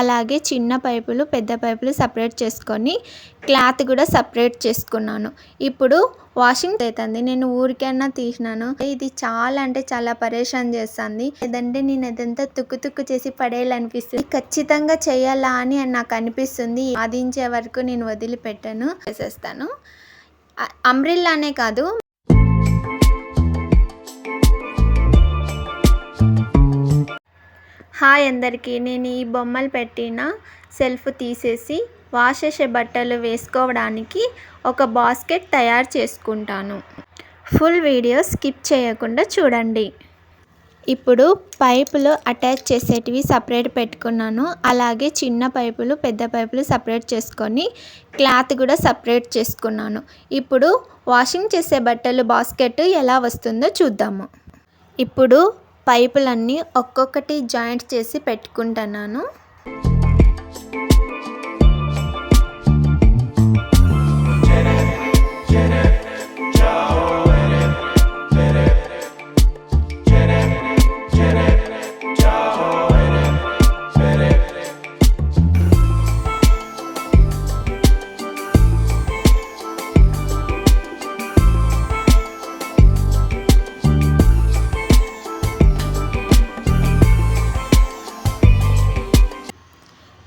అలాగే చిన్న పైపులు పెద్ద పైపులు సపరేట్ చేసుకొని క్లాత్ కూడా సపరేట్ చేసుకున్నాను. ఇప్పుడు వాషింగ్ అవుతుంది. నేను ఊరికైనా తీసినాను. ఇది చాలా అంటే చాలా పరేషాన్ చేస్తుంది. లేదంటే నేను అదంతా తుక్కు తుక్కు చేసి పడేయాలనిపిస్తుంది. ఖచ్చితంగా చేయాలా అని నాకు అనిపిస్తుంది. సాధించే వరకు నేను వదిలిపెట్టాను, చేసేస్తాను. అంబ్రిల్లానే కాదు, హాయ్ అందరికీ. నేను ఈ బొమ్మలు పెట్టిన సెల్ఫ్ తీసేసి వాష్ చేసే బట్టలు వేసుకోవడానికి ఒక బాస్కెట్ తయారు చేసుకుంటాను. ఫుల్ వీడియో స్కిప్ చేయకుండా చూడండి. ఇప్పుడు పైపులు అటాచ్ చేసేటివి సపరేట్ పెట్టుకున్నాను. అలాగే చిన్న పైపులు పెద్ద పైపులు సపరేట్ చేసుకొని క్లాత్ కూడా సపరేట్ చేసుకున్నాను. ఇప్పుడు వాషింగ్ చేసే బట్టలు బాస్కెట్ ఎలా వస్తుందో చూద్దాము. ఇప్పుడు పైపులన్నీ ఒక్కొక్కటి జాయింట్ చేసి పెట్టుకుంటున్నాను.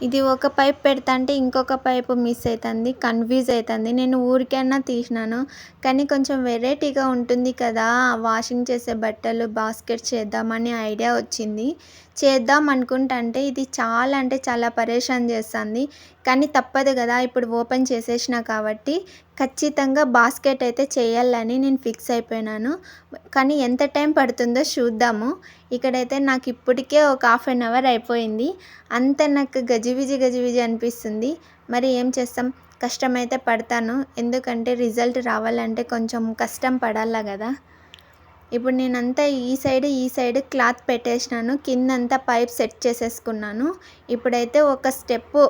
ఇది ఒక పైప్ పెడతాంటే ఇంకొక పైపు మిస్ అవుతుంది, కన్ఫ్యూజ్ అవుతుంది. నేను ఊరికైనా తీసినాను, కానీ కొంచెం వెరైటీగా ఉంటుంది కదా వాషింగ్ చేసే బట్టలు బాస్కెట్ చేద్దామని ఐడియా వచ్చింది. చేద్దాం అనుకుంటే ఇది చాలా అంటే చాలా పరేషాన్ చేస్తుంది. కానీ తప్పదు కదా, ఇప్పుడు ఓపెన్ చేసేసిన కాబట్టి ఖచ్చితంగా బాస్కెట్ అయితే చేయాలని నేను ఫిక్స్ అయిపోయినాను. కానీ ఎంత టైం పడుతుందో చూద్దాము. ఇక్కడైతే నాకు ఇప్పటికే ఒక 1/2 అవర్ అయిపోయింది. అంత నాకు గజిబిజి అనిపిస్తుంది. మరి ఏం చేస్తాం, కష్టమైతే పడతాను. ఎందుకంటే రిజల్ట్ రావాలంటే కొంచెం కష్టం పడాలా కదా. ఇప్పుడు నేనంతా ఈ సైడ్ క్లాత్ పెట్టేసినాను, కిందంతా పైప్ సెట్ చేసేసుకున్నాను. ఇప్పుడైతే ఒక స్టెప్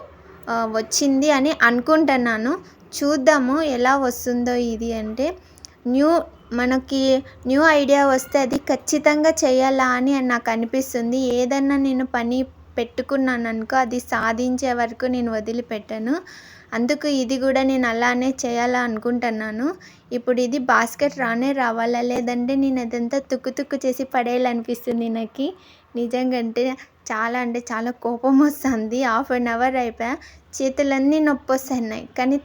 వచ్చింది అని అనుకుంటున్నాను. చూద్దాము ఎలా వస్తుందో. ఇది అంటే మనకి న్యూ ఐడియా వస్తే అది ఖచ్చితంగా చేయాలా అని నాకు అనిపిస్తుంది. ఏదన్నా నేను పని పెట్టుకున్నాను అనుకో, అది సాధించే వరకు నేను వదిలిపెట్టాను. అందుకు ఇది కూడా నేను అలానే చేయాలా అనుకుంటున్నాను. ఇప్పుడు ఇది బాస్కెట్ రావాలా, లేదంటే నేను అదంతా తుక్కు చేసి పడేయాలనిపిస్తుంది నాకు. నిజంగా అంటే చాలా కోపం వస్తుంది. 1/2 అవర్ అయిపోయా, చేతులన్నీ నొప్పి వస్తున్నాయి. కానీ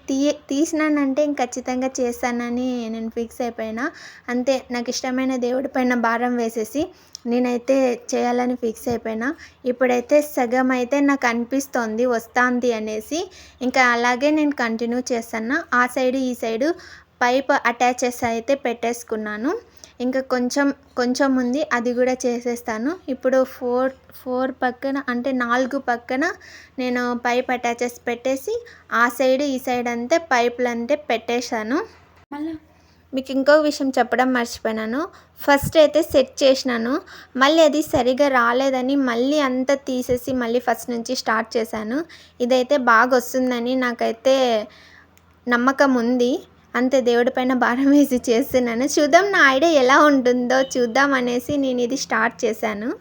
తీసినానంటే ఖచ్చితంగా చేస్తానని నేను ఫిక్స్ అయిపోయినా. అంతే, నాకు ఇష్టమైన దేవుడి పైన భారం వేసేసి నేనైతే చేయాలని ఫిక్స్ అయిపోయినా. ఇప్పుడైతే సగం అయితే నాకు అనిపిస్తోంది వస్తుంది అనేసి. ఇంకా అలాగే నేను కంటిన్యూ చేస్తాను. ఆ సైడు ఈ సైడు పైప్ అటాచెస్ అయితే పెట్టేసుకున్నాను. ఇంకా కొంచెం ఉంది, అది కూడా చేసేస్తాను. ఇప్పుడు 4 పక్కన అంటే 4 పక్కన నేను పైప్ అటాచెస్ పెట్టేసి ఆ సైడ్ ఈ సైడ్ అంతే పైపులంటే పెట్టేశాను. మీకు ఇంకో విషయం చెప్పడం మర్చిపోయినాను. ఫస్ట్ అయితే సెట్ చేసినాను, మళ్ళీ అది సరిగా రాలేదని మళ్ళీ అంతా తీసేసి మళ్ళీ ఫస్ట్ నుంచి స్టార్ట్ చేశాను. ఇదైతే బాగా వస్తుందని నాకైతే నమ్మకం ఉంది. అంతే, దేవుడి పైన భారం వేసి చేస్తున్నాను. చూద్దాం నా ఐడియా ఎలా ఉంటుందో చూద్దాం అనేసి నేను ఇది స్టార్ట్ చేశాను.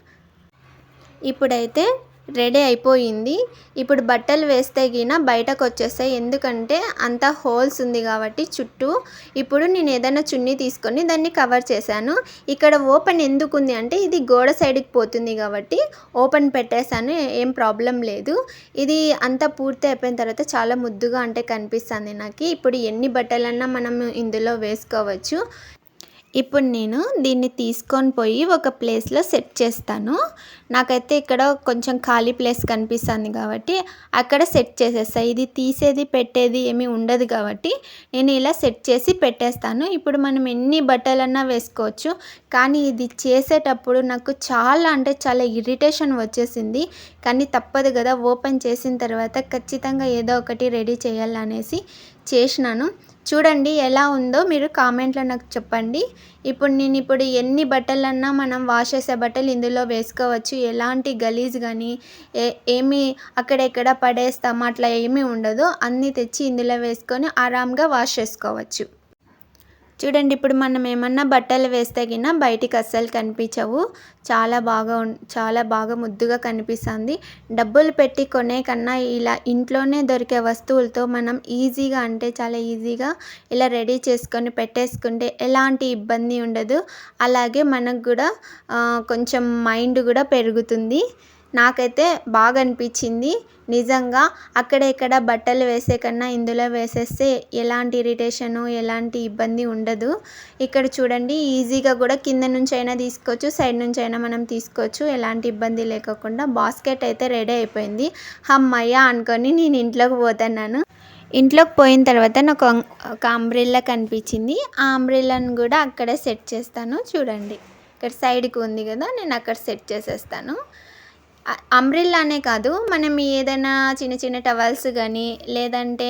ఇప్పుడైతే రెడీ అయిపోయింది. ఇప్పుడు బట్టలు వేస్తే గిన బయటకు వచ్చేస్తాయి, ఎందుకంటే అంతా హోల్స్ ఉంది కాబట్టి చుట్టూ. ఇప్పుడు నేను ఏదైనా చున్నీ తీసుకొని దాన్ని కవర్ చేశాను. ఇక్కడ ఓపెన్ ఎందుకు ఉంది అంటే ఇది గోడ సైడ్కి పోతుంది కాబట్టి ఓపెన్ పెట్టేశాను, ఏం ప్రాబ్లం లేదు. ఇది అంతా పూర్తి అయిపోయిన తర్వాత చాలా ముద్దుగా అంటే కనిపిస్తుంది నాకు. ఇప్పుడు ఎన్ని బట్టలన్నా మనం ఇందులో వేసుకోవచ్చు. ఇప్పుడు నేను దీన్ని తీసుకొని పోయి ఒక ప్లేస్లో సెట్ చేస్తాను. నాకైతే ఇక్కడ కొంచెం ఖాళీ ప్లేస్ కనిపిస్తుంది కాబట్టి అక్కడ సెట్ చేసేస్తాను. ఇది తీసేది పెట్టేది ఏమీ ఉండదు కాబట్టి నేను ఇలా సెట్ చేసి పెట్టేస్తాను. ఇప్పుడు మనం ఎన్ని బట్టలన్నా వేసుకోవచ్చు. కానీ ఇది చేసేటప్పుడు నాకు చాలా అంటే చాలా ఇరిటేషన్ వచ్చేసింది. కానీ తప్పదు కదా, ఓపెన్ చేసిన తర్వాత ఖచ్చితంగా ఏదో ఒకటి రెడీ చేయాలనేసి చేసినాను. చూడండి ఎలా ఉందో మీరు కామెంట్లో నాకు చెప్పండి. ఇప్పుడు ఎన్ని బట్టలన్నా మనం వాష్ చేసే బట్టలు ఇందులో వేసుకోవచ్చు. ఎలాంటి గలీజ్ కానీ ఏమీ అక్కడెక్కడ పడేస్తాము అట్లా ఏమీ ఉండదు. అన్నీ తెచ్చి ఇందులో వేసుకొని ఆరాంగా వాష్ చేసుకోవచ్చు. చూడండి ఇప్పుడు మనం ఏమన్నా బట్టలు వేస్తే గిన బయటికి అస్సలు కనిపించవు. చాలా బాగా ముద్దుగా కనిపిస్తుంది. డబ్బులు పెట్టి కొనే కన్నా ఇలా ఇంట్లోనే దొరికే వస్తువులతో మనం ఈజీగా అంటే చాలా ఈజీగా ఇలా రెడీ చేసుకొని పెట్టేసుకుంటే ఎలాంటి ఇబ్బంది ఉండదు. అలాగే మనకు కూడా కొంచెం మైండ్ కూడా పెరుగుతుంది. నాకైతే బాగా అనిపించింది. నిజంగా అక్కడ ఇక్కడ బట్టలు వేసే కన్నా ఇందులో వేసేస్తే ఎలాంటి ఇరిటేషను, ఎలాంటి ఇబ్బంది ఉండదు. ఇక్కడ చూడండి ఈజీగా కూడా కింద నుంచి అయినా తీసుకోవచ్చు, సైడ్ నుంచి అయినా మనం తీసుకోవచ్చు. ఎలాంటి ఇబ్బంది లేకోకుండా బాస్కెట్ అయితే రెడీ అయిపోయింది. హమ్మయ్య అనుకొని నేను ఇంట్లోకి పోతున్నాను. ఇంట్లోకి పోయిన తర్వాత నాకు ఒక అంబ్రెల్లా కనిపించింది. ఆ అంబ్రెల్లాను కూడా అక్కడే సెట్ చేస్తాను. చూడండి ఇక్కడ సైడ్కి ఉంది కదా, నేను అక్కడ సెట్ చేసేస్తాను. అంబ్రెల్లానే కాదు, మనం ఏదైనా చిన్న చిన్న టవల్స్ కానీ లేదంటే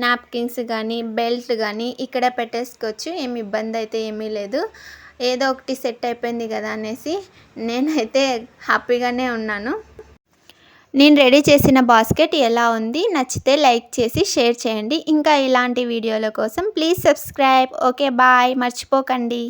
నాప్కిన్స్ కానీ బెల్ట్ కానీ ఇక్కడ పెట్టేసుకోవచ్చు. ఏమి ఇబ్బంది అయితే ఏమీ లేదు. ఏదో ఒకటి సెట్ అయిపోయింది కదా అనేసి నేనైతే హ్యాపీగానే ఉన్నాను. నేను రెడీ చేసిన బాస్కెట్ ఎలా ఉంది, నచ్చితే లైక్ చేసి షేర్ చేయండి. ఇంకా ఇలాంటి వీడియోల కోసం ప్లీజ్ సబ్స్క్రైబ్. ఓకే బాయ్, మర్చిపోకండి.